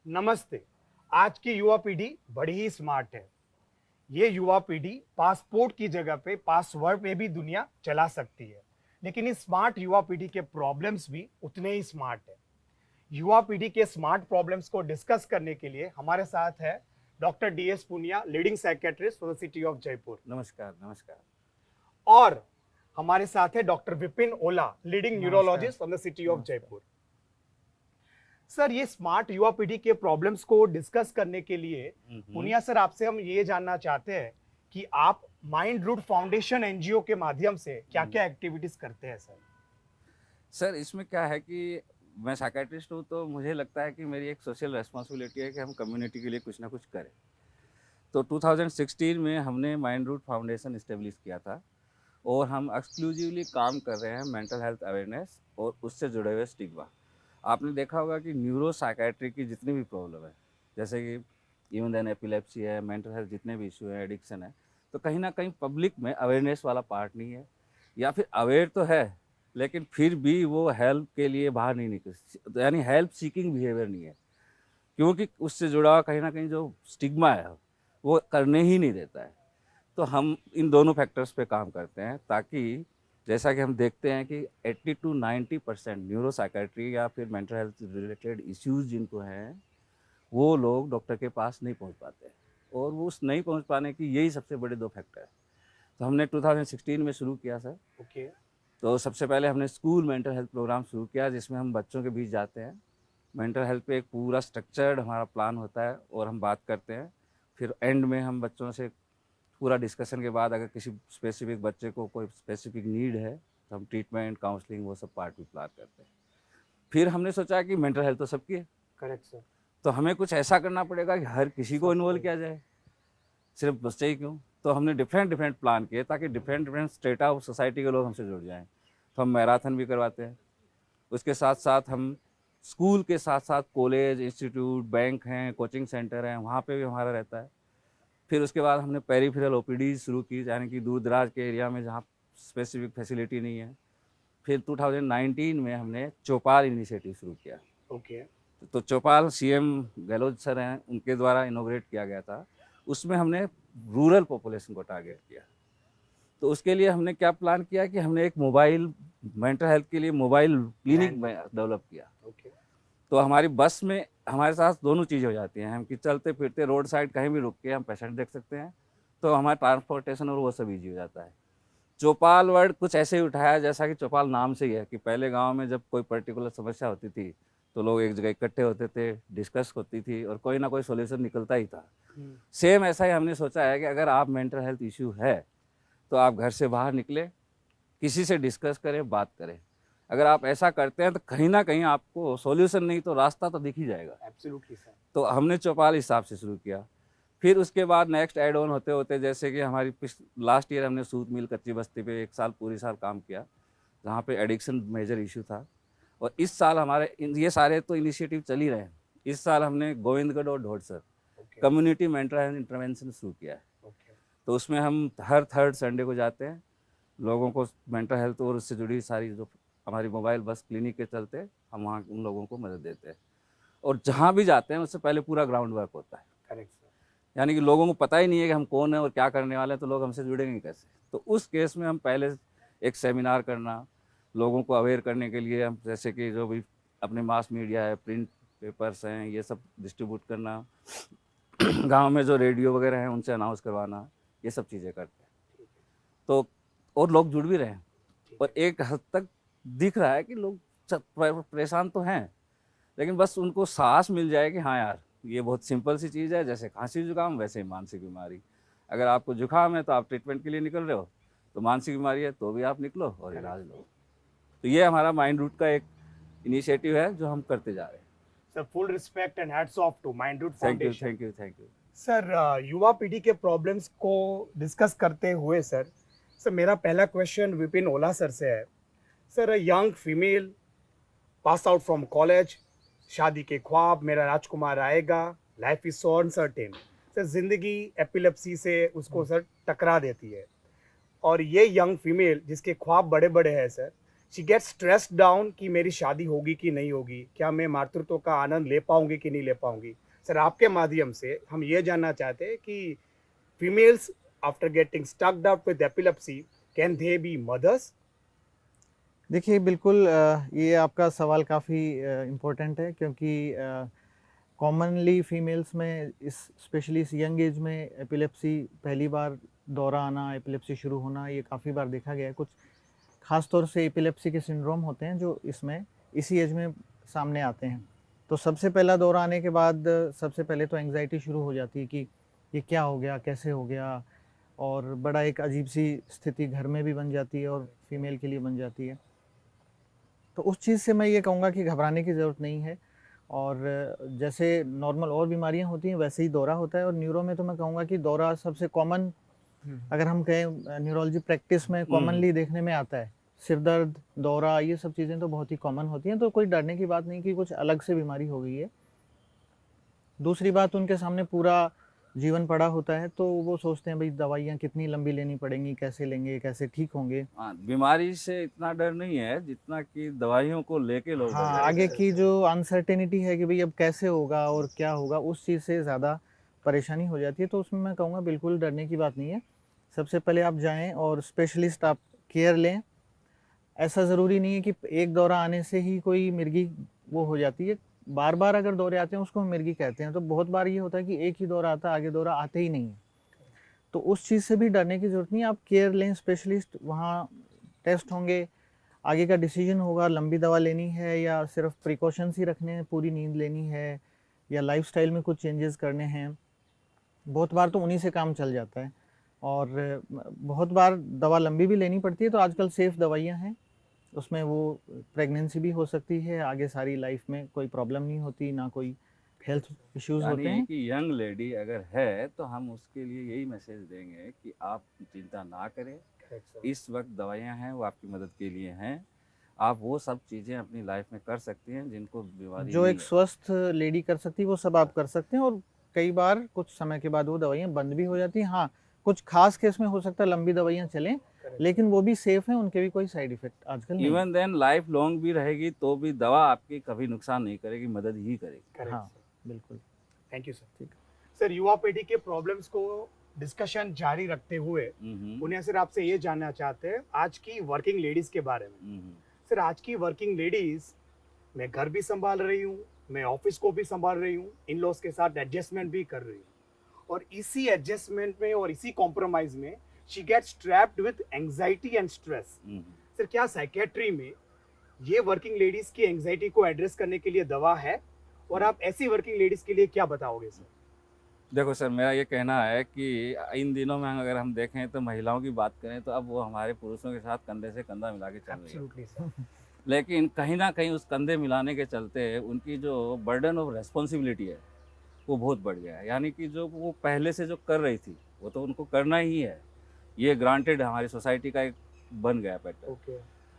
नमस्ते। आज की युवा पीढ़ी बड़ी ही स्मार्ट है। ये युवा पीढ़ी पासपोर्ट की जगह पे पासवर्ड पे भी दुनिया चला सकती है। लेकिन इस स्मार्ट युवा पीढ़ी के प्रॉब्लम्स भी उतने ही स्मार्ट है। युवा पीढ़ी के स्मार्ट प्रॉब्लम्स को डिस्कस करने के लिए हमारे साथ है doctor DS Punia, leading psychiatrist for the city of Jaipur. नमस्कार, नमस्कार। और हमारे साथ है डॉक्टर विपिन ओला, लीडिंग नमस्कार। Neurologist from the city of नमस्कार। जयपुर। सर, ये स्मार्ट युवा पीढ़ी के प्रॉब्लम्स को डिस्कस करने के लिए पुनिया सर, आपसे हम ये जानना चाहते हैं कि आप माइंड रूट फाउंडेशन एनजीओ के माध्यम से क्या क्या एक्टिविटीज करते हैं सर? सर, इसमें क्या है कि मैं साइकियाट्रिस्ट हूँ, तो मुझे लगता है कि मेरी एक सोशल रिस्पॉन्सिबिलिटी है कि हम कम्युनिटी के लिए कुछ ना कुछ करें। तो 2016 में हमने माइंड रूट फाउंडेशन इस्टेब्लिश किया था और हम एक्सक्लूसिवली काम कर रहे हैं मेंटल हेल्थ अवेयरनेस और उससे जुड़े हुए स्टिग्मा। आपने देखा होगा कि न्यूरो साइकियाट्री की जितनी भी प्रॉब्लम है, जैसे कि इवन देन एपिलेप्सी है, मेंटल हेल्थ जितने भी इशू हैं, एडिक्शन है, तो कहीं ना कहीं पब्लिक में अवेयरनेस वाला पार्ट नहीं है, या फिर अवेयर तो है लेकिन फिर भी वो हेल्प के लिए बाहर नहीं निकल, यानी हेल्प सीकिंग बिहेवियर नहीं है, क्योंकि उससे जुड़ा कहीं ना कहीं जो स्टिग्मा है वो करने ही नहीं देता है। तो हम इन दोनों फैक्टर्स पे काम करते हैं, ताकि जैसा कि हम देखते हैं कि 80 to 90% न्यूरो साइकियाट्री या फिर मेंटल हेल्थ रिलेटेड इश्यूज जिनको हैं, वो लोग डॉक्टर के पास नहीं पहुंच पाते हैं, और वो उस नहीं पहुंच पाने की यही सबसे बड़े दो फैक्टर है। तो हमने 2016 में शुरू किया सर। ओके। तो सबसे पहले हमने स्कूल मेंटल हेल्थ प्रोग्राम शुरू किया, जिसमें हम बच्चों के बीच जाते हैं। मेंटल हेल्थ पे एक पूरा स्ट्रक्चर्ड हमारा प्लान होता है और हम बात करते हैं। फिर एंड में हम बच्चों से पूरा डिस्कशन के बाद अगर किसी स्पेसिफिक बच्चे को कोई स्पेसिफिक नीड है तो हम ट्रीटमेंट, काउंसलिंग, वो सब पार्ट भी प्लान करते हैं। फिर हमने सोचा कि मेंटल हेल्थ तो सबकी है, करेक्ट सर। तो हमें कुछ ऐसा करना पड़ेगा कि हर किसी को इन्वॉल्व किया जाए, सिर्फ बच्चे ही क्यों। तो हमने डिफरेंट डिफरेंट प्लान किए ताकि different different strata of society के लोग हमसे जुड़ जाएं। तो हम मैराथन भी करवाते हैं, उसके साथ साथ हम स्कूल के साथ साथ कॉलेज, इंस्टीट्यूट, बैंक हैं, कोचिंग सेंटर हैं, वहाँ पे भी हमारा रहता है। फिर उसके बाद हमने पेरिफेरल ओपीडी शुरू की, यानी कि दूर दराज के एरिया में जहाँ स्पेसिफिक फैसिलिटी नहीं है। फिर 2019 में हमने चौपाल इनिशिएटिव शुरू किया। ओके। तो चौपाल सीएम गहलोत सर हैं, उनके द्वारा इनोग्रेट किया गया था। उसमें हमने रूरल पॉपुलेशन को टारगेट किया। तो उसके लिए हमने क्या प्लान किया कि हमने एक मोबाइल मेंटल हेल्थ के लिए मोबाइल क्लिनिक डेवलप किया। ओके। तो हमारी बस में हमारे साथ दोनों चीज़ हो जाती हैं, हम कि चलते फिरते रोड साइड कहीं भी रुक के हम पेशेंट देख सकते हैं, तो हमारा ट्रांसपोर्टेशन और वो सब ईजी हो जाता है। चौपाल वर्ड कुछ ऐसे ही उठाया जैसा कि चौपाल नाम से ही है, कि पहले गांव में जब कोई पर्टिकुलर समस्या होती थी तो लोग एक जगह इकट्ठे होते थे, डिस्कस होती थी और कोई ना कोई सोल्यूशन निकलता ही था। सेम ऐसा ही हमने सोचा है कि अगर आप मेंटल हेल्थ इशू है तो आप घर से बाहर निकले, किसी से डिस्कस करें, बात करें। अगर आप ऐसा करते हैं तो कहीं ना कहीं आपको सॉल्यूशन नहीं तो रास्ता तो दिख ही जाएगा। Absolutely sir. तो हमने चौपाल हिसाब से शुरू किया। फिर उसके बाद नेक्स्ट एड ऑन होते होते, जैसे कि हमारी लास्ट ईयर हमने सूत मिल कच्ची बस्ती पे एक साल पूरी साल काम किया, जहाँ पे एडिक्शन मेजर इशू था। और इस साल हमारे ये सारे तो इनिशिएटिव चल ही रहे हैं। इस साल हमने गोविंदगढ़ और ढोडसर कम्युनिटी मेंटल हेल्थ इंटरवेंशन शुरू किया है। तो उसमें हम हर थर्ड संडे को जाते हैं, लोगों को मेंटल हेल्थ और उससे जुड़ी सारी जो हमारी मोबाइल बस क्लिनिक के चलते हम वहाँ उन लोगों को मदद देते हैं। और जहाँ भी जाते हैं उससे पहले पूरा ग्राउंड वर्क होता है। Correct sir. यानी कि लोगों को पता ही नहीं है कि हम कौन है और क्या करने वाले हैं, तो लोग हमसे जुड़ेंगे कैसे। तो उस केस में हम पहले एक सेमिनार करना, लोगों को अवेयर करने के लिए हम जैसे कि जो भी अपने मास मीडिया है, प्रिंट पेपर्स हैं, ये सब डिस्ट्रीब्यूट करना, गांव में जो रेडियो वगैरह हैं उनसे अनाउंस करवाना, ये सब चीज़ें करते हैं। तो और लोग जुड़ भी रहे हैं, और एक हद तक दिख रहा है कि लोग परेशान तो हैं, लेकिन बस उनको साहस मिल जाए कि हाँ यार, ये बहुत सिंपल सी चीज़ है, जैसे खांसी जुकाम वैसे ही मानसिक बीमारी। अगर आपको जुकाम है तो आप ट्रीटमेंट के लिए निकल रहे हो, तो मानसिक बीमारी है तो भी आप निकलो और इलाज लो। तो ये हमारा माइंड रूट का एक इनिशिएटिव है जो हम करते जा रहे हैं। Sir, full respect and hats off to mind root thank you, foundation. Thank you, thank you. Sir, युवा पीढ़ी के प्रॉब्लम्स को डिस्कस करते हुए सर मेरा पहला क्वेश्चन विपिन ओला सर से है। Sir, young female pass out from college, शादी के ख्वाब, मेरा राजकुमार आएगा, life is so uncertain. Sir, जिंदगी एपिलेप्सी से उसको सर टकरा देती है, और ये यंग फीमेल जिसके ख्वाब बड़े बड़े हैं sir, she get stressed down कि मेरी शादी होगी कि नहीं होगी, क्या मैं मातृत्व का आनंद ले पाऊंगी कि नहीं ले पाऊंगी। सर, आपके माध्यम से हम ये जानना चाहते हैं कि females after getting stucked up with epilepsy can they be mothers? देखिए बिल्कुल ये आपका सवाल काफ़ी इम्पोर्टेंट है, क्योंकि कॉमनली फीमेल्स में इस स्पेशली इस यंग एज में एपिलेप्सी, पहली बार दौरा आना, एपिलेप्सी शुरू होना, ये काफ़ी बार देखा गया है। कुछ खास तौर से एपिलेप्सी के सिंड्रोम होते हैं जो इसमें इसी एज में सामने आते हैं। तो सबसे पहला दौरा आने के बाद सबसे पहले तो एंग्जाइटी शुरू हो जाती है कि ये क्या हो गया, कैसे हो गया, और बड़ा एक अजीब सी स्थिति घर में भी बन जाती है और फीमेल के लिए बन जाती है। तो उस चीज़ से मैं ये कहूँगा कि घबराने की ज़रूरत नहीं है, और जैसे नॉर्मल और बीमारियां होती हैं वैसे ही दौरा होता है। और न्यूरो में तो मैं कहूँगा कि दौरा सबसे कॉमन, अगर हम कहें न्यूरोलॉजी प्रैक्टिस में कॉमनली देखने में आता है। सिर दर्द, दौरा, ये सब चीज़ें तो बहुत ही कॉमन होती हैं, तो कोई डरने की बात नहीं कि कुछ अलग से बीमारी हो गई है। दूसरी बात, उनके सामने पूरा जीवन पड़ा होता है, तो वो सोचते हैं भाई दवाइयाँ कितनी लंबी लेनी पड़ेंगी, कैसे लेंगे, कैसे ठीक होंगे। हाँ, बीमारी से इतना डर नहीं है जितना कि दवाइयों को लेके लोग डर हाँ, जाते आगे हैं। की जो अनसर्टेनिटी है कि भाई अब कैसे होगा और क्या होगा, उस चीज़ से ज़्यादा परेशानी हो जाती है। तो उसमें मैं कहूँगा बिल्कुल डरने की बात नहीं है। सबसे पहले आप जाएं और स्पेशलिस्ट आप केयर लें। ऐसा ज़रूरी नहीं है कि एक दौरा आने से ही कोई मिर्गी वो हो जाती है। बार बार अगर दौरे आते हैं उसको हम मिर्गी कहते हैं। तो बहुत बार ये होता है कि एक ही दौरा आता है, आगे दौरा आते ही नहीं है। तो उस चीज़ से भी डरने की ज़रूरत नहीं है। आप केयर लें, स्पेशलिस्ट वहाँ टेस्ट होंगे, आगे का डिसीजन होगा, लंबी दवा लेनी है या सिर्फ प्रिकॉशंस ही रखने हैं, पूरी नींद लेनी है या लाइफस्टाइल में कुछ चेंजेस करने हैं। बहुत बार तो उन्हीं से काम चल जाता है, और बहुत बार दवा लंबी भी लेनी पड़ती है। तो आजकल सेफ दवाइयाँ हैं, उसमें वो प्रेगनेंसी भी हो सकती है, आगे सारी लाइफ में कोई प्रॉब्लम नहीं होती, ना कोई हेल्थ इश्यूज यानी होते है हैं। कि यंग लेडी अगर है तो हम उसके लिए यही मैसेज देंगे कि आप चिंता ना करें। इस वक्त दवाइयाँ हैं वो आपकी मदद के लिए हैं। आप वो सब चीज़ें अपनी लाइफ में कर सकती हैं जिनको बीमारी जो नहीं एक है। स्वस्थ लेडी कर सकती है वो सब आप कर सकते हैं, और कई बार कुछ समय के बाद वो दवाइयाँ बंद भी हो जाती हैं। हाँ, कुछ खास केस में हो सकता है लंबी दवाइयाँ चलें, लेकिन वो भी सेफ हैं, उनके भी कोई साइड इफेक्ट आजकल नहीं है। इवन देन लाइफ लॉन्ग भी रहेगी तो भी दवा आपकी कभी नुकसान नहीं करेगी, मदद ही करेगी। हाँ बिल्कुल। Thank you sir. ठीक। सर, युवा पीढ़ी के प्रॉब्लम्स को डिस्कशन जारी रखते हुए हम्म, उन्हें सर आपसे ये जानना चाहते हैं आज की वर्किंग लेडीज के बारे में। हम्म, सर, आज की वर्किंग लेडीज, मैं घर भी संभाल रही हूँ, मैं ऑफिस को भी संभाल रही हूँ, इन लॉज के साथ एडजस्टमेंट भी कर रही हूँ, और इसी एडजस्टमेंट में और इसी कॉम्प्रोमाइज में she gets trapped with anxiety and stress. Hmm. Sir, क्या साइकेट्री में ये वर्किंग लेडीज की एंजाइटी को एड्रेस करने के लिए दवा है, और आप ऐसी वर्किंग लेडीज के लिए क्या बताओगे सर? देखो सर, मेरा ये कहना है कि इन दिनों में अगर हम देखें तो महिलाओं की बात करें तो अब वो हमारे पुरुषों के साथ कंधे से कंधा मिला के चल रही है। Absolutely sir. लेकिन कहीं ना कहीं उस कंधे मिलाने के चलते उनकी जो बर्डन ऑफ रेस्पॉन्सिबिलिटी है वो बहुत बढ़ गया है। यानी कि जो वो पहले से जो कर रही थी वो तो उनको करना ही है, ये ग्रांटेड हमारी सोसाइटी का एक बन गया पैटर्न। ओके।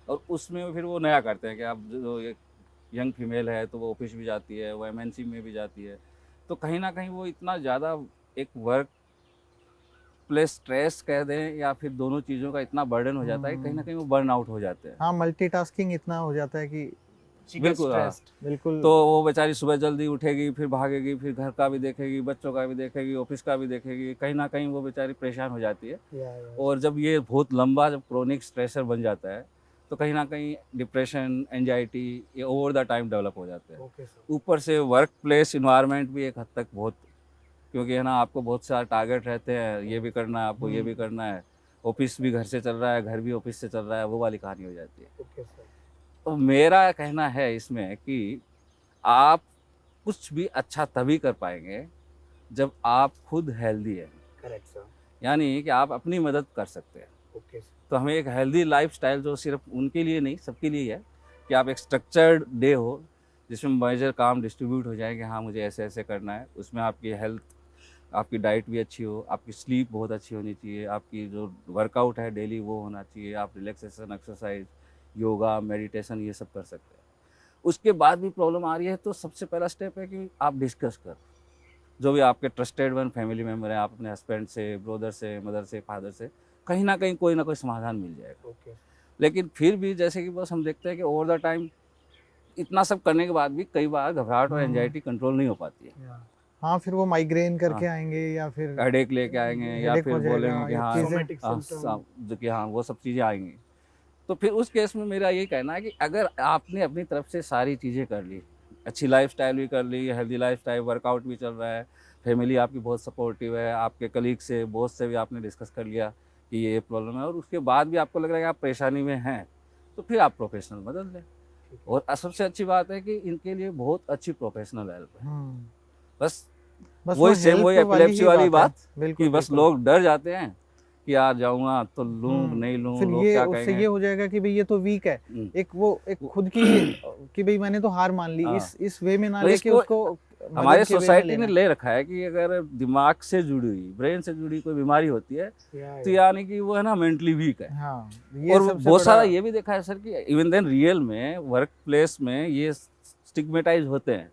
और उसमें फिर वो नया करते हैं कि अब जो एक यंग फीमेल है तो वो ऑफिस भी जाती है, वो एमएनसी में भी जाती है, तो कहीं ना कहीं वो इतना ज़्यादा एक वर्क प्लेस स्ट्रेस कह दें या फिर दोनों चीज़ों का इतना बर्डन हो जाता है कि कहीं ना कहीं वो बर्न आउट हो जाते हैं। हाँ, मल्टीटास्किंग इतना हो जाता है कि शी गेट्स बिल्कुल, हाँ। स्ट्रेस्ड। बिल्कुल। तो वो बेचारी सुबह जल्दी उठेगी, फिर भागेगी, फिर घर का भी देखेगी, बच्चों का भी देखेगी, ऑफिस का भी देखेगी, कहीं ना कहीं वो बेचारी परेशान हो जाती है। या और जब ये बहुत लंबा जब क्रोनिक स्ट्रेसर बन जाता है तो कहीं ना कहीं डिप्रेशन, एंजाइटी ये ओवर द टाइम डेवलप हो जाते हैं। Okay sir. ऊपर से वर्क प्लेस इन्वायरमेंट भी एक हद तक बहुत, क्योंकि है ना आपको बहुत सारे टारगेट रहते हैं, ये भी करना है आपको, ये भी करना है, ऑफिस भी घर से चल रहा है, घर भी ऑफिस से चल रहा है, वो वाली कहानी हो जाती है। Okay sir. तो मेरा कहना है इसमें कि आप कुछ भी अच्छा तभी कर पाएंगे जब आप खुद हेल्दी हैं, करेक्ट सर। यानी कि आप अपनी मदद कर सकते हैं। Okay sir. तो हमें एक हेल्दी लाइफस्टाइल जो सिर्फ उनके लिए नहीं सबके लिए है कि आप एक स्ट्रक्चर्ड डे हो जिसमें मेजर काम डिस्ट्रीब्यूट हो जाए कि हाँ मुझे ऐसे ऐसे करना है, उसमें आपकी हेल्थ, आपकी डाइट भी अच्छी हो, आपकी स्लीप बहुत अच्छी होनी चाहिए, आपकी जो वर्कआउट है डेली वो होना चाहिए, आप रिलैक्सेशन, एक्सरसाइज, योगा, मेडिटेशन ये सब कर सकते हैं। उसके बाद भी प्रॉब्लम आ रही है तो सबसे पहला स्टेप है कि आप डिस्कस कर, जो भी आपके ट्रस्टेड वन फैमिली मेम्बर हैं, आप अपने हस्बैंड से, ब्रदर से, मदर से, फादर से, कहीं ना कोई ना कोई समाधान मिल जाएगा। ओके। लेकिन फिर भी जैसे कि बस हम देखते हैं कि ओवर द टाइम इतना सब करने के बाद भी कई बार घबराहट और एंजाइटी कंट्रोल नहीं हो पाती है। हाँ, फिर वो माइग्रेन करके हाँ। आएंगे या फिर हेडेक लेके आएंगे या हेडेक फिर हो जाएगा बोलेंगे कि या हाँ चीजें Somatic symptom. जो कि हाँ वो सब चीज़ें आएंगी। तो फिर उस केस में मेरा यही कहना है कि अगर आपने अपनी तरफ से सारी चीज़ें कर ली, अच्छी लाइफस्टाइल भी कर ली, हेल्दी लाइफस्टाइल, वर्कआउट भी चल रहा है, फैमिली आपकी बहुत सपोर्टिव है, आपके कलीग से, बॉस से भी आपने डिस्कस कर लिया कि ये प्रॉब्लम है और उसके बाद भी आपको लग रहा है कि आप परेशानी में हैं, तो फिर आप प्रोफेशनल बदल लें। और सबसे अच्छी बात है कि इनके लिए बहुत अच्छी प्रोफेशनल हेल्प है। बस बस वही सेम हेल्प वही वाली एपिलेप्सी ही वाली बात है। बात बिल्कुल कि बस बिल्कुल। लोग डर जाते हैं कि यार जाऊंगा तो लूं नहीं लूं, फिर लोग ये क्या उससे कहेंगे। ये हो जाएगा कि भाई ये तो वीक है, हम्म, एक खुद की कि भाई मैंने तो हार मान ली, हाँ। इस वे में ना तो लेके इसको उसको हमारे मदद के वे में सोसाइटी ने लेना। ले रखा है कि अगर दिमाग से जुड़ी हुई, ब्रेन से जुड़ी कोई बीमारी होती है Yeah, तो yeah. यानी कि वो है ना मेंटली वीक है। हाँ, ये और सबसे बहुत बड़ा। सारा ये भी देखा है सर कि इवन देन रियल में वर्क प्लेस में ये स्टिग्मेटाइज होते हैं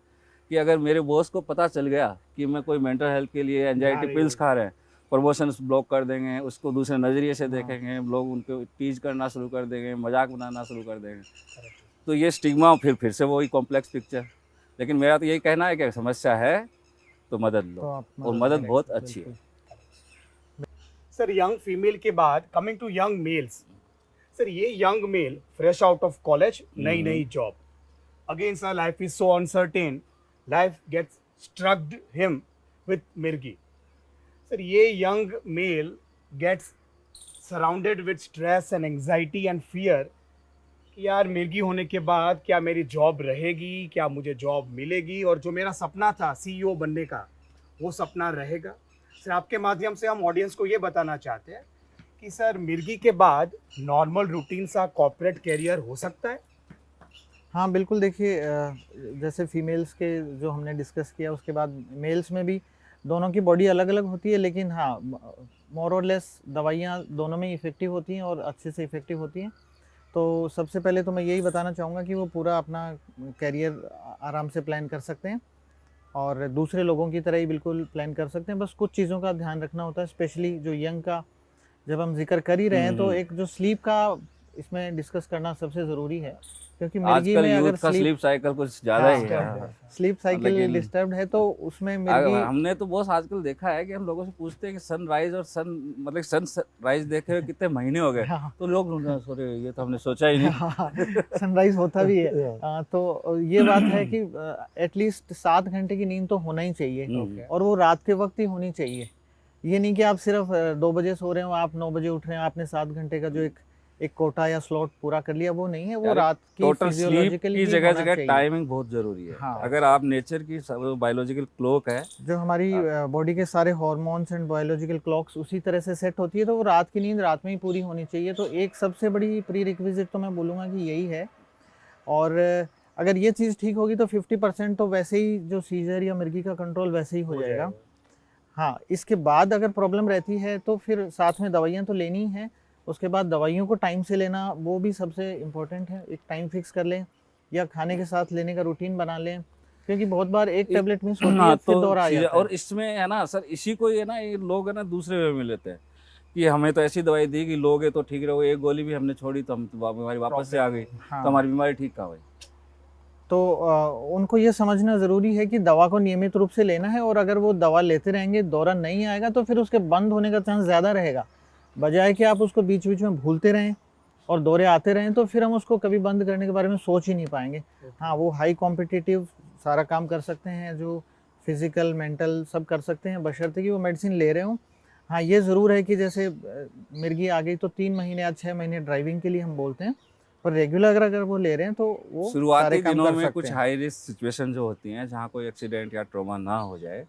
कि अगर मेरे बॉस को पता चल गया कि मैं कोई मेंटल हेल्थ के लिए एंजाइटी रही पिल्स हूँ। खा रहे हैं, प्रमोशंस ब्लॉक कर देंगे, उसको दूसरे नज़रिए से हाँ। देखेंगे, लोग उनको टीज करना शुरू कर देंगे, मजाक बनाना शुरू कर देंगे, तो ये स्टिग्मा फिर से वही कॉम्प्लेक्स पिक्चर। लेकिन मेरा तो यही कहना है कि समस्या है तो मदद लो, तो आप और मदद मदद करें, बहुत अच्छी है। बिल्कुल। सर यंग फीमेल के बाद coming to young males, sir ये young male fresh out of college, नई नई job, again sir life is so uncertain, life gets strucked him with मिर्गी। सर ये young male gets surrounded with stress and anxiety and fear कि यार मिर्गी होने के बाद क्या मेरी जॉब रहेगी, क्या मुझे जॉब मिलेगी, और जो मेरा सपना था सीईओ बनने का वो सपना रहेगा। सर आपके माध्यम से हम ऑडियंस को ये बताना चाहते हैं कि सर मिर्गी के बाद नॉर्मल रूटीन सा कॉर्पोरेट कैरियर हो सकता है। हाँ बिल्कुल, देखिए जैसे फीमेल्स के जो हमने डिस्कस किया उसके बाद मेल्स में भी दोनों की बॉडी अलग अलग होती है, लेकिन हाँ मोर और लेस दवाइयाँ दोनों में इफ़ेक्टिव होती हैं और अच्छे से इफ़ेक्टिव होती हैं। तो सबसे पहले तो मैं यही बताना चाहूँगा कि वो पूरा अपना कैरियर आराम से प्लान कर सकते हैं और दूसरे लोगों की तरह ही बिल्कुल प्लान कर सकते हैं। बस कुछ चीज़ों का ध्यान रखना होता है, स्पेशली जो यंग का जब हम जिक्र कर ही रहे हैं तो एक जो स्लीप का इसमें डिस्कस करना सबसे ज़रूरी है, क्योंकि मिर्गी आजकल में यूथ अगर का स्लीप साइकिल कुछ ज़्यादा ही है। हाँ। स्लीप साइकिल लेकिन डिस्टर्ब्ड है तो उसमें मिर्गी हमने तो बहुत आजकल देखा है कि हम लोगों से पूछते हैं कि सनराइज और सनराइज देखे हुए कितने महीने हो गए, हाँ। तो लोग सॉरी ये तो हमने सोचा ही नहीं। सनराइज होता भी है। तो ये बात है कि एटलीस्ट 7 घंटे की नींद तो होना ही चाहिए और वो रात के वक्त ही होनी चाहिए। ये नहीं कि आप सिर्फ 2 बजे सो रहे हो, आप 9 बजे उठ रहे हैं, आपने 7 घंटे का जो एक कोटा या स्लॉट पूरा कर लिया, वो नहीं है, वो रात की टोटल स्लीप फिजियोलॉजिकल की जगह जगह टाइमिंग बहुत जरूरी है। हाँ। अगर आप नेचर की बायोलॉजिकल क्लॉक है, जो हमारी बॉडी के सारे हार्मोन्स एंड बायोलॉजिकल क्लॉक्स उसी तरह से सेट होती है, तो वो रात की नींद रात में ही पूरी होनी चाहिए। तो एक सबसे बड़ी प्री रिक्विजिट तो मैं बोलूँगा कि यही है। और अगर ये चीज़ ठीक होगी तो 50% तो वैसे ही जो सीजर या मिर्गी का कंट्रोल वैसे ही हो जाएगा। हाँ, इसके बाद अगर प्रॉब्लम रहती है तो फिर साथ में दवाइयाँ तो लेनी ही हैं। उसके बाद दवाइयों को टाइम से लेना वो भी सबसे इम्पोर्टेंट है। एक टाइम फिक्स कर लें या खाने के साथ लेने का रूटीन बना लें, क्योंकि बहुत बार एक टेबलेट मिस होती है फिर दौरा आ जाता है। और इसमें है ना सर, इसी को ये ना ये लोग है ना दूसरे वे में लेते हैं कि हमें तो ऐसी दवाई दी कि लोगे तो ठीक रहोगे, एक गोली भी हमने छोड़ी तो हम बीमारी वापस से आ गई, हाँ। तो हमारी बीमारी ठीक कहाँ हुई। तो उनको ये समझना ज़रूरी है कि दवा को नियमित रूप से लेना है और अगर वो दवा लेते रहेंगे, दौरा नहीं आएगा तो फिर उसके बंद होने का चांस ज़्यादा रहेगा, बजाय कि आप उसको बीच बीच में भूलते रहें और दौरे आते रहें, तो फिर हम उसको कभी बंद करने के बारे में सोच ही नहीं पाएंगे। हाँ, वो हाई कॉम्पिटिटिव सारा काम कर सकते हैं, जो फिज़िकल मेंटल सब कर सकते हैं, बशर्ते कि वो मेडिसिन ले रहे हों। हाँ, ये ज़रूर है कि जैसे मिर्गी आ गई तो 3 महीने या 6 महीने ड्राइविंग के लिए हम बोलते हैं, पर रेगुलर अगर वो ले रहे हैं तो वो सारे शुरुआती काम दिनों कर में सकते कुछ हैं। हाई रिस्क सिचुएशन जो होती हैं जहाँ कोई एक्सीडेंट या ट्रॉमा ना हो जाए,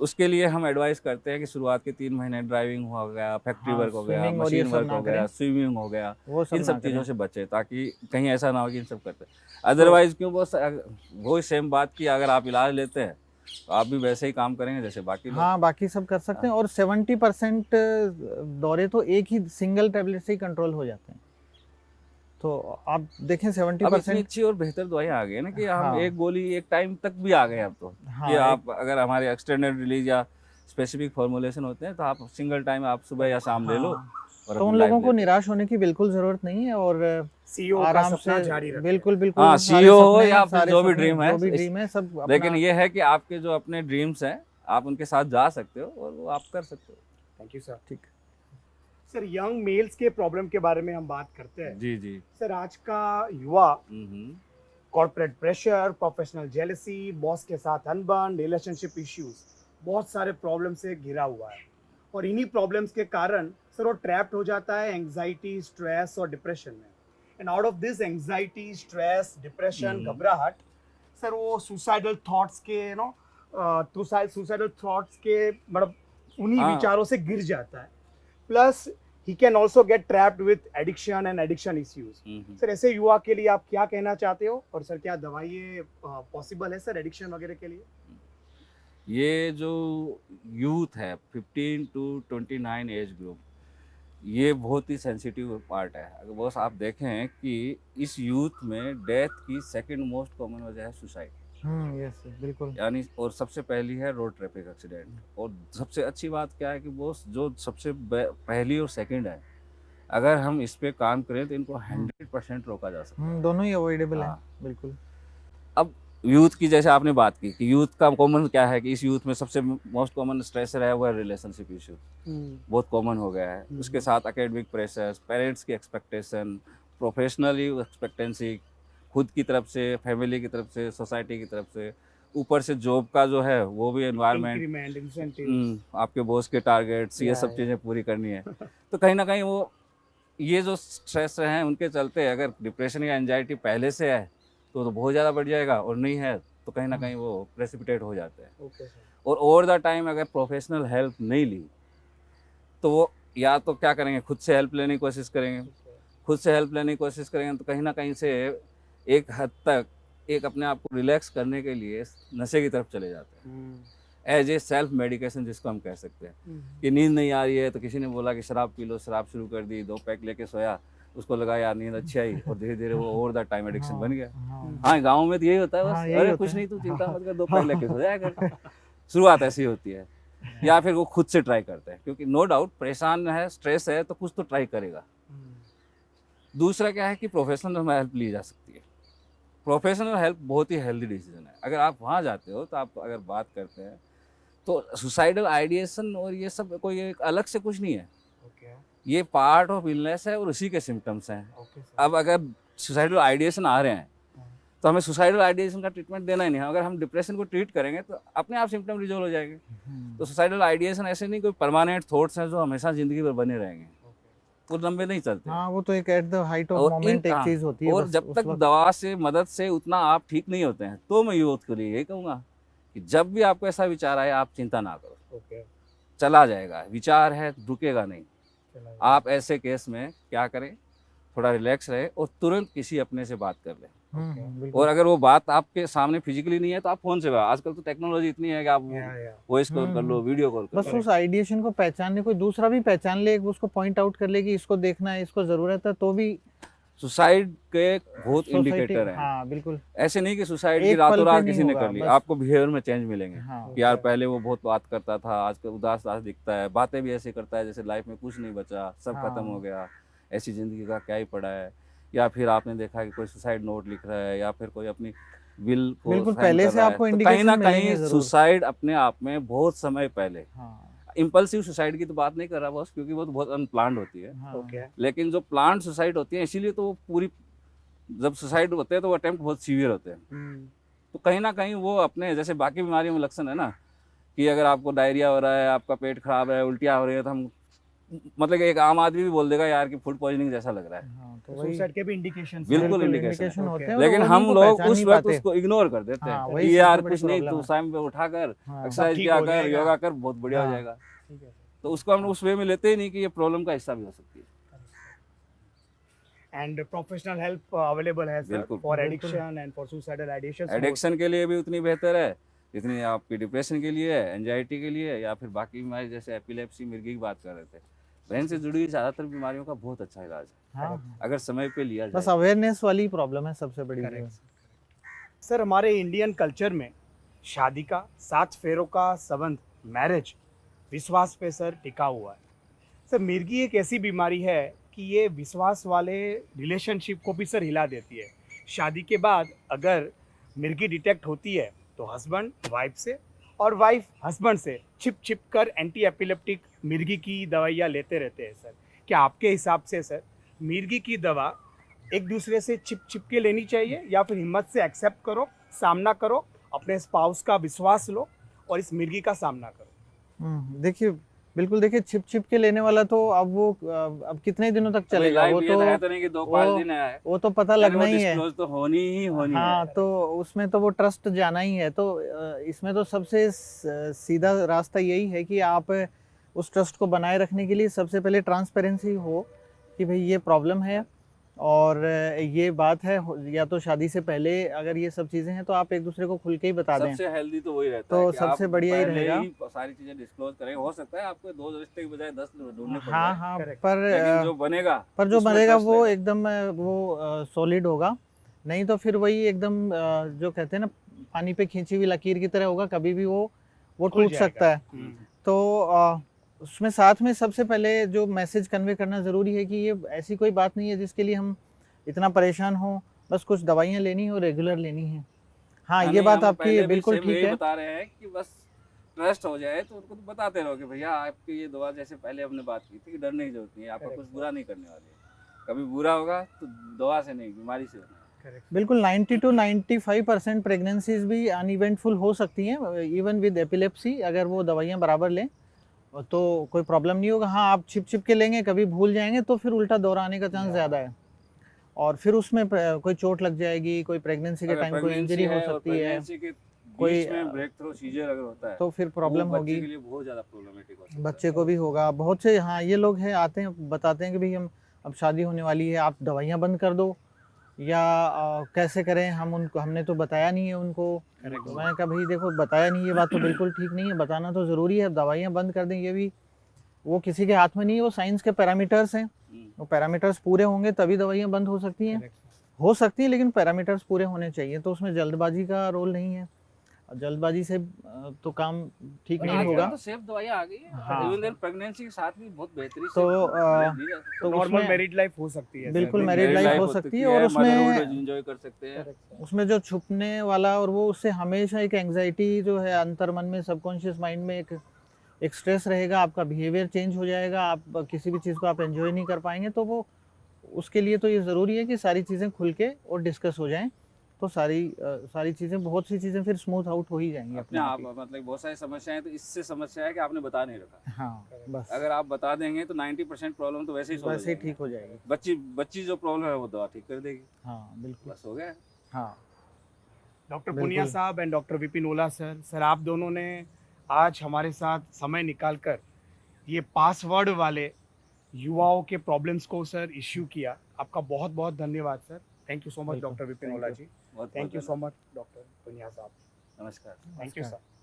उसके लिए हम एडवाइस करते हैं कि शुरुआत के 3 महीने ड्राइविंग हो गया, फैक्ट्री हाँ, वर्क हो गया, स्विमिंग और ये मशीन सब वर्क ना हो गया, करें, स्विमिंग हो गया, वो सब इन ना सब चीज़ों करें। से बचे, ताकि कहीं ऐसा ना हो कि इन सब करते। अदरवाइज क्यों वो सेम बात की, अगर आप इलाज लेते हैं तो आप भी वैसे ही काम करेंगे जैसे बाकी लोग। हाँ, बाकी सब कर सकते हैं और 70% दौरे तो एक ही सिंगल टैबलेट से ही कंट्रोल हो जाते हैं। तो आप देखें अब इतनी 70% अच्छी और बेहतर दवाइयाँ आ गई है ना कि हम हाँ। एक गोली एक टाइम तक भी आ गए अब तो, हाँ, कि आप अगर हमारे एक्सटेंडेड रिलीज या स्पेसिफिक फॉर्मुलेशन होते हैं तो आप सिंगल टाइम आप सुबह या शाम ले लो और तो उन अपनी लोगों life को लेते हैं। निराश होने की बिल्कुल जरूरत नहीं है और सीईओ का आराम सपना से जारी रखें। बिल्कुल बिल्कुल हाँ, सारे CEO हो सपने या फिर सारे जो भी सपने ड्रीम है, जो भी ड्रीम है सब लेकिन अपना ये है कि आपके जो अपने ड्रीम्स हैं आप उनके साथ जा सकते हो और वो आप कर सकते हो। Thank you sir. ठीक। सर यंग मेल्स के प्रॉब्लम के बारे में हम बात करते हैं। जी जी। सर आज का युवा हम्म। Corporate pressure, professional jealousy, boss के साथ अनबन, रिलेशनशिप इश्यूज, बहुत सारे प्रॉब्लम से घिरा हुआ है और इन्हीं प्रॉब्लम्स के कारण सर वो ट्रैप्ड हो जाता है एंग्जाइटी, स्ट्रेस और डिप्रेशन में। And out of this anxiety, stress, depression, घबराहट, सर वो सुसाइडल थॉट्स के सुसाइडल थॉट्स के मतलब उन्हीं हाँ। विचारों से गिर जाता है। Plus he can also get trapped with addiction and addiction issues. Sir ऐसे युवा के लिए आप क्या कहना चाहते हो और सर क्या दवाई पॉसिबल है सर एडिक्शन वगैरह के लिए? ये जो यूथ है 15 टू 29 एज ग्रुप, ये बहुत ही सेंसिटिव पार्ट है। अगर बस आप देखें कि इस यूथ में डेथ की सेकंड मोस्ट कॉमन वजह है सुसाइड, यस बिल्कुल। यानी और सबसे पहली है रोड ट्रैफिक एक्सीडेंट। और सबसे अच्छी बात क्या है कि वो जो सबसे पहली और सेकंड है, अगर हम इस पे काम करें तो इनको 100% रोका जा सकता है। दोनों ही अवॉइडेबल है हाँ। बिल्कुल। अब यूथ की जैसे आपने बात की कि यूथ का कॉमन क्या है कि इस यूथ में सबसे मोस्ट कॉमन स्ट्रेसर है वो है रिलेशनशिप इशू, बहुत कॉमन हो गया है। उसके साथ एकेडमिक प्रेशर्स, पेरेंट्स की एक्सपेक्टेशन, प्रोफेशनली एक्सपेक्टेंसी, खुद की तरफ से, फैमिली की तरफ से, सोसाइटी की तरफ से, ऊपर से जॉब का जो है वो भी एनवायरनमेंट, इंक्रीमेंट, इंसेंटिव्स। आपके बॉस के टारगेट्स, ये सब चीज़ें पूरी करनी है। तो कहीं ना कहीं वो ये जो स्ट्रेस हैं उनके चलते अगर डिप्रेशन या एंजाइटी पहले से है तो बहुत ज़्यादा बढ़ जाएगा, और नहीं है तो कहीं ना कहीं वो प्रेसिपिटेट हो जाते हैं। Okay sir. और ओवर द टाइम अगर प्रोफेशनल हेल्प नहीं ली तो वो या तो क्या करेंगे, खुद से हेल्प लेने की कोशिश करेंगे। खुद से हेल्प लेने की कोशिश करेंगे तो कहीं ना कहीं से एक हद तक एक अपने आप को रिलैक्स करने के लिए नशे की तरफ चले जाते हैं, एज ए सेल्फ मेडिकेशन जिसको हम कह सकते हैं। कि नींद नहीं आ रही है तो किसी ने बोला कि शराब पी लो, शराब शुरू कर दी, 2 पैक लेके सोया, उसको लगा यार नींद अच्छी आई और धीरे धीरे वो ओवर द टाइम एडिक्शन बन गया। हाँ, गाँव में तो यही होता है बस, हाँ, यही अरे होता कुछ है। नहीं तू चिंता मत कर, 2 पैक लेके सो जाया कर। शुरुआत ऐसी होती है। या फिर वो खुद से ट्राई करते हैं, क्योंकि नो डाउट परेशान है, स्ट्रेस है तो कुछ तो ट्राई करेगा। दूसरा क्या है कि प्रोफेशनल हेल्प ली जा सकती है। प्रोफेशनल हेल्प बहुत ही हेल्दी डिसीजन है। अगर आप वहाँ जाते हो तो आप अगर बात करते हैं तो सुसाइडल आइडिएशन और ये सब कोई एक अलग से कुछ नहीं है, ये पार्ट ऑफ इलनेस है और उसी के सिम्टम्स हैं। अब अगर सुसाइडल आइडिएशन आ रहे हैं तो हमें सुसाइडल आइडिएशन का ट्रीटमेंट देना ही नहीं है। अगर हम डिप्रेशन को ट्रीट करेंगे तो अपने आप सिम्टम रिजॉल्व हो जाएंगे। तो सुसाइडल आइडिएशन ऐसे नहीं कोई परमानेंट थॉट्स हैं जो हमेशा जिंदगी भर बने रहेंगे, वो लंबे नहीं चलते। हाँ, वो तो एक एट द हाइट ऑफ और मोमेंट एक चीज होती है और बस जब उस तक वक्त। दवा से, मदद से उतना आप ठीक नहीं होते हैं, तो मैं यूथ के लिए यही कहूँगा कि जब भी आपको ऐसा विचार आए आप चिंता ना करो, चला जाएगा। विचार है, रुकेगा नहीं। आप ऐसे केस में क्या करें, थोड़ा रिलैक्स रहे और तुरंत किसी अपने से बात कर लें। बिल्कुल। और अगर वो बात आपके सामने फिजिकली नहीं है तो आप फोन से, आजकल तो टेक्नोलॉजी इतनी है कि आप वॉइस कॉल कर लो, वीडियो कॉल कर बस लो। उस आइडिएशन को पहचानने, कोई दूसरा भी पहचान ले, उसको पॉइंट आउट कर ले कि इसको देखना है, इसको जरूरत है, तो भी सुसाइड के बहुत सोसाइटी, इंडिकेटर हैं। हाँ बिल्कुल। ऐसे नहीं कि सुसाइड की एक रातों पल पे रात नहीं किसी ने होगा, कर ली, बस। आपको बिहेवियर में चेंज मिलेंगे। हाँ, कि यार पहले वो बहुत बात करता था, आजकल उदास उदास दिखता है, बातें भी ऐसे करता है जैसे लाइफ में कुछ नहीं बचा, सब खत्म हो गया, ऐसी जिंदगी का क्या ही पड़ा है। या फिर आपने देखा कि कोई सुसाइड नोट लिख रहा है या फिर कोई अपनी विल को बिल्कुल साइन पहले कर से रहा है, आपको तो कहीं ना इंडिकेशन मिलेंगे कहीं जरूर। सुसाइड अपने आप में बहुत समय पहले, हाँ, इम्पल्सिव सुसाइड की तो बात नहीं कर रहा बॉस, क्योंकि वो तो बहुत अनप्लान्ड होती है। हाँ, लेकिन जो प्लान्ड सुसाइड होती है, इसीलिए तो वो पूरी, जब सुसाइड होते हैं तो वो अटेम्प्ट बहुत सीवियर होते हैं। तो कहीं ना कहीं वो अपने जैसे बाकी बीमारियों में लक्षण है ना, कि अगर आपको डायरिया हो रहा है, आपका पेट खराब है, उल्टियाँ हो रही है, तो हम मतलब कि एक आम आदमी भी बोल देगा यार कि फूड पॉइजनिंग जैसा लग रहा है। हाँ, तो वही सुसाइड के भी इंडिकेशन बिल्कुल इंडिकेशन इंडिकेशन होते हैं है। और लेकिन वो हम इनको लोग पहचान उस नहीं वक्त पाते। उसको इग्नोर कर देते हाँ, हैं वही कि सबसे यार बड़ी कुछ नहीं, प्रॉब्लम तू है। टाइम पे उठा कर, हाँ, एक्सरसाइज ठीक किया हो कर, जाएगा। योगा कर, बहुत बढ़िया हो हाँ। जाएगा। तो उसको हम उस वे में लेते ही नहीं कि ये प्रॉब्लम का हिस्सा भी हो सकती है। एंड प्रोफेशनल हेल्प अवेलेबल है सर बिल्कुल। फॉर बिल्कुल। Addiction and for suicidal ideation. Addiction के लिए भी उतनी बेहतर है जितनी आपकी डिप्रेशन के लिए है, एंजाइटी के लिए, या फिर बाकी बीमारी जैसे एपिलेप्सी, मिर्गी की बात कर रहे थे। ब्रेन से जुड़ी हुई ज़्यादातर बीमारियों का बहुत अच्छा इलाज है, हाँ, अगर समय पे लिया बस जाए। अवेयरनेस वाली प्रॉब्लम है सबसे बड़ी। सर हमारे इंडियन कल्चर में शादी का 7 फेरों का संबंध, मैरिज, विश्वास पे सर टिका हुआ है। सर मिर्गी एक ऐसी बीमारी है कि ये विश्वास वाले रिलेशनशिप को भी सर हिला देती है। शादी के बाद अगर मिर्गी डिटेक्ट होती है तो हस्बैंड वाइफ से और वाइफ हस्बैंड से छिप छिप कर एंटी एपिलेप्टिक मिर्गी की दवाइयाँ लेते रहते हैं सर। क्या आपके हिसाब से सर मिर्गी की दवा एक दूसरे से छिप छिप के लेनी चाहिए या फिर हिम्मत से एक्सेप्ट करो, सामना करो, अपने स्पाउस का विश्वास लो और इस मिर्गी का सामना करो? देखिए बिल्कुल, देखिए छिप छिप के लेने वाला तो अब कितने दिनों तक चलेगा, लाइफ वो ये तो है तो नहीं कि 2-5 दिन आया है, वो तो पता लगना ही है। डिस्क्लोज तो होनी ही होनी हाँ, है। तो उसमें तो वो ट्रस्ट जाना ही है। तो इसमें तो सबसे सीधा रास्ता यही है कि आप उस ट्रस्ट को बनाए रखने के लिए सबसे पहले ट्रांसपेरेंसी हो कि भाई ये प्रॉब्लम है और ये बात है, या तो शादी से पहले अगर ये सब चीज़ें हैं तो आप एक दूसरे को खुल के ही बता दें। सबसे हेल्दी तो वही रहता तो है कि सबसे आप बढ़िया ही पहले रहेगा। ही सारी चीजें डिस्क्लोज करें। हो सकता है आपको 2 रिश्ते की बजाय 10 ढूंढने पड़ हाँ जाए, हाँ, Correct. लेकिन जो बनेगा उसमें बनेगा trust वो रहेगा। एकदम वो सॉलिड होगा। नहीं तो फिर वही एकदम जो कहते हैं ना, पानी पे खींची हुई लकीर की तरह होगा, कभी भी वो खुल टूट जाएगा। सकता है। तो उसमें साथ में सबसे पहले जो मैसेज कन्वे करना ज़रूरी है कि ये ऐसी कोई बात नहीं है जिसके लिए हम इतना परेशान हों, बस कुछ दवाइयाँ लेनी है और रेगुलर लेनी है। हाँ, ये नहीं, बात हम आपकी पहले भी बिल्कुल सेम ठीक यही है। बता रहे हैं कि बस ट्रस्ट हो जाए तो उनको तो बताते रहो कि भैया आपकी ये दवा, जैसे पहले हमने बात की थी कि डरने की जरूरत नहीं है, आपका Correct. कुछ बुरा नहीं करने वाले हैं। कभी बुरा होगा तो दवा से नहीं, बीमारी से होना है। Correct. बिल्कुल 90 to 95% प्रेगनेंसीज भी अनइवेंटफुल हो सकती हैं, इवन विद एपिलेप्सी। अगर वो दवाइयाँ बराबर लें तो कोई प्रॉब्लम नहीं होगा। हाँ, आप छिप छिप के लेंगे, कभी भूल जाएंगे तो फिर उल्टा दौरा आने का चांस ज़्यादा है और फिर उसमें कोई चोट लग जाएगी, कोई प्रेगनेंसी के अगर टाइम कोई प्रेगनेंसी इंजरी हो है और सकती है, प्रेगनेंसी के कोई बीच में ब्रेक थ्रू सीजर अगर होता है तो फिर वो प्रॉब्लम बच्चे होगी, के लिए बहुत ज़्यादा प्रॉब्लमेटिक हो सकता है। बच्चे को भी होगा। बहुत से हाँ ये लोग हैं, आते हैं बताते हैं कि भाई हम अब शादी होने वाली है, आप दवाइयाँ बंद कर दो या कैसे करें, हमने तो बताया नहीं है उनको। तो मैंने कहा भाई देखो, बताया नहीं, ये बात तो बिल्कुल ठीक नहीं है, बताना तो ज़रूरी है। दवाइयाँ बंद कर दें ये भी वो किसी के हाथ में नहीं है, वो साइंस के पैरामीटर्स हैं। वो पैरामीटर्स पूरे होंगे तभी दवाइयाँ बंद हो सकती हैं। हो सकती हैं लेकिन पैरामीटर्स पूरे होने चाहिए, तो उसमें जल्दबाजी का रोल नहीं है। और जल्दबाजी से तो काम ठीक नहीं आजकल होगा। तो सेफ दवाइयाँ आ गई है, हाँ। इवन देन प्रेगनेंसी के साथ भी बहुत बेहतरीन तो, दी जा सकती तो है। नॉर्मल उसमें मैरिड लाइफ हो सकती है बिल्कुल सर। मैरिड लाइफ हो सकती है और मदरहुड उसमें एंजॉय कर सकते हैं। उसमें जो छुपने वाला और वो उससे हमेशा एक एंग्जाइटी जो है अंतर मन में, सबकॉन्शियस माइंड में एक स्ट्रेस रहेगा, आपका बिहेवियर चेंज हो जाएगा, आप किसी भी चीज़ को आप एंजॉय नहीं कर पाएंगे। तो वो उसके लिए तो ये ज़रूरी है कि सारी चीज़ें खुल के और डिस्कस हो जाएं, तो सारी चीज़ें, बहुत सी चीज़ें फिर स्मूथ आउट हो ही जाएंगी अपने अपने आप आप मतलब बहुत सारी समस्याएं, तो इससे समस्या है कि आपने बता नहीं रखा। ही। हाँ, बस अगर आप बता देंगे तो 90% प्रॉब्लम तो वैसे ही solve हो वैसे ही जाएगी। ठीक हो जाएगी। बच्ची जो प्रॉब्लम है वो दवा ठीक कर देगी, हाँ बिल्कुल। बस हो गया। हाँ डॉक्टर बिल्कुल। पुनिया साहब and doctor Vipin Ola sir, आप दोनों ने आज हमारे साथ समय निकालकर ये पासवर्ड वाले युवाओं के प्रॉब्लम्स को सर इश्यू किया। आपका बहुत बहुत धन्यवाद sir. Thank you so much बिल्कुल, डॉक्टर विपिन thank ओला you. जी। बहुत thank you so much doctor Punia साहब। नमस्कार। थैंक यू नमस्कार। सर।